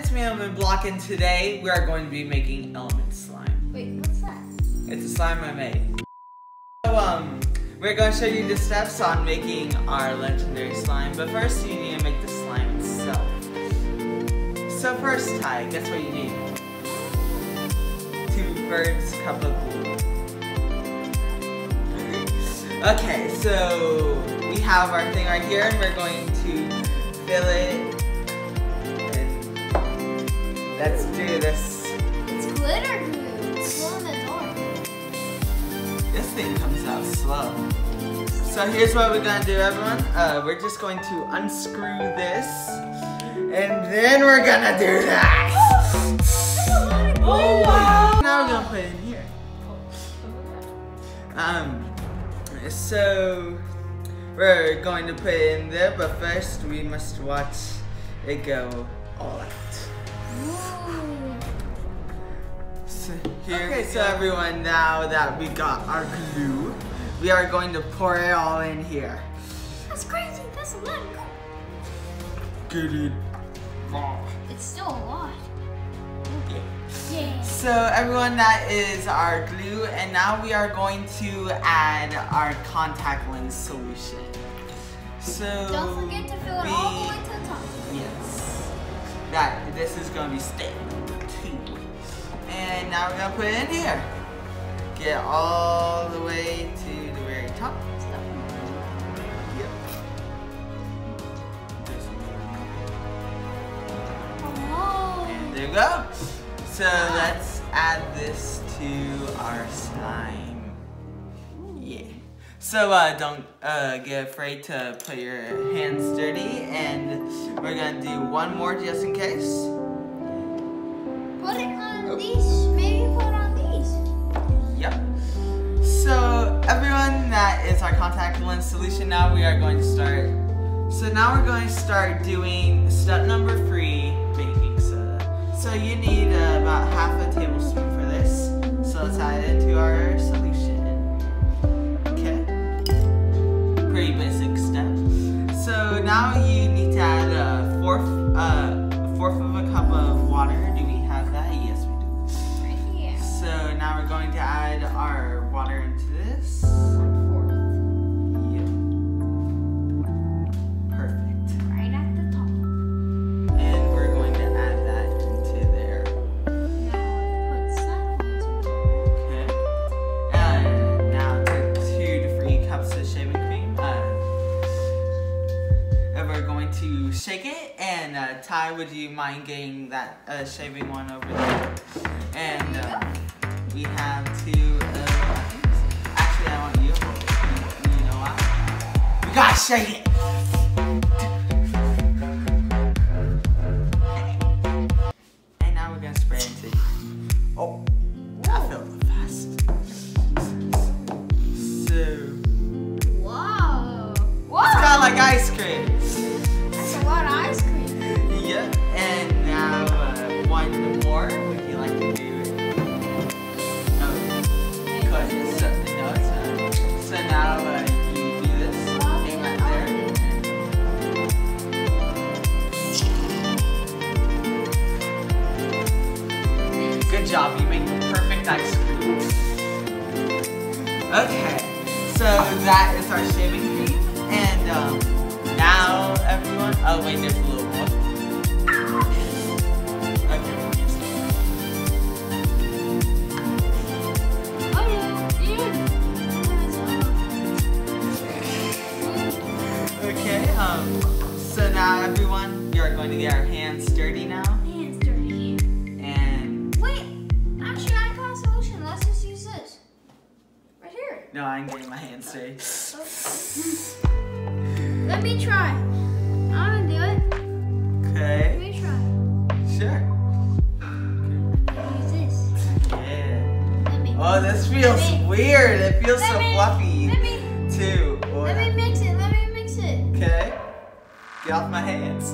it's me, Element Block, and today we are going to be making element slime. Wait, what's that? It's a slime I made. So, we're going to show you the steps on making our legendary slime, but first you need to make the slime itself. So first, Ty, guess what you need? 2/3 cup of glue. Okay, so we have our thing right here, and we're going to fill it. Let's do this. It's glitter glue. It's glow in the dark. This thing comes out slow. So here's what we're gonna do, everyone. We're just going to unscrew this, and then we're gonna do that. Oh wow! Now we're gonna put it in here. So we're going to put it in there, but first we must watch it go all out. So so everyone, now that we got our glue, we are going to pour it all in here. That's crazy. That's a lot. Get it. It's still a lot. Yeah. Yeah. So everyone, that is our glue, and now we are going to add our contact lens solution. So don't forget to fill it all the way to the top. Yes. This is going to be step 2. And now we're going to put it in here. Get all the way to the very top. Yep. Oh. And there you go. So let's add this to our slime. Yeah. So don't get afraid to put your hands dirty, and we're gonna do one more just in case. Put it on these. Maybe put it on these. Yep. So everyone, that is our contact lens solution. Now we are going to start. So now we're going to start doing step number 3, baking soda. So you need about half a tablespoon for this. So let's add it into our solution. Okay. Pretty basic step. So now you need to add a fourth of a cup of water. Do we have that? Yes, we do. Right here. So now we're going to add our water into this. 1/4. Yep. Perfect. Right at the top. And we're going to add that into there. Now put that onto Okay. And now take 2 to 3 cups of shaving cream. And we're going to shake it. And Ty, would you mind getting that shaving one over there? And we have 2 actually, I want you to hold it. You know why? We gotta shake it! And now we're gonna spray into it. Oh, I filled it fast. So, Whoa. Whoa. it's kind of like ice cream. That's a lot of ice cream. Yep. And now, one more. Would you like to do it? Oh, good. So, no, it's not. So now, you do this. Aim right there. Good job. You make perfect ice cream. Okay. So that is our shaving cream. And, now, everyone. Oh, wait, there's a little more. Okay, so now everyone, we are going to get our hands dirty now. Hands dirty. And Wait, actually I got a solution. Let's just use this. Right here. no, I'm getting my hands dirty. Let me try. I'm gonna do it. Let Okay, me try. sure. Use this. Yeah. Let me. Oh, this feels weird. It feels so fluffy Let me. too. Let me mix it. Let me mix it. Okay, get off my hands.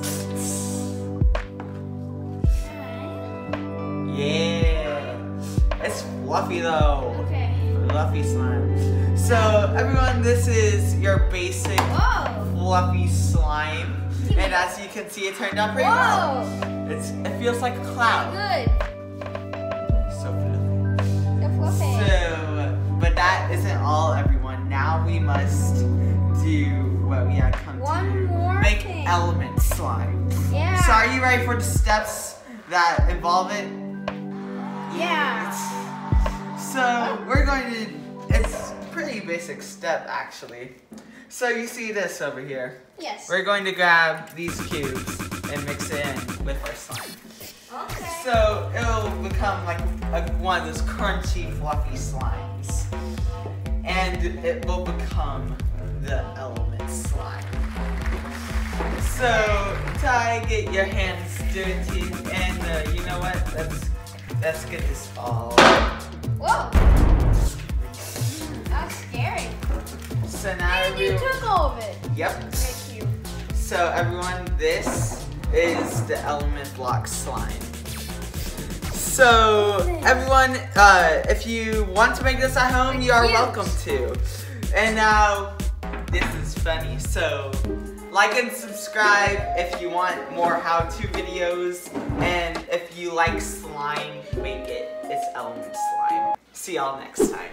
Alright. Yeah, it's fluffy though. Okay. Fluffy slime. So everyone, this is your basic Whoa. fluffy slime. And as you can see, it turned out pretty well. Whoa. It feels like a cloud. Good. So fluffy. The fluffy. So, but that isn't all, everyone. Now we must do what we had come One to do. more Make thing. element slime. Yeah. So are you ready for the steps that involve it? Yeah. So we're going to, it's a pretty basic step actually. So you see this over here. Yes. We're going to grab these cubes and mix it in with our slime. Okay. So it'll become like one of those crunchy, fluffy slimes. And it will become the element slime. So Ty, get your hands dirty, and you know what? Let's get this all. Whoa. That was scary. So now And you took all of it. Yep. Thank you. So everyone, this is the element block slime. So everyone, if you want to make this at home, you are welcome to. And now, this is funny. So like and subscribe if you want more how-to videos. And if you like slime, make it. It's element slime. See y'all next time.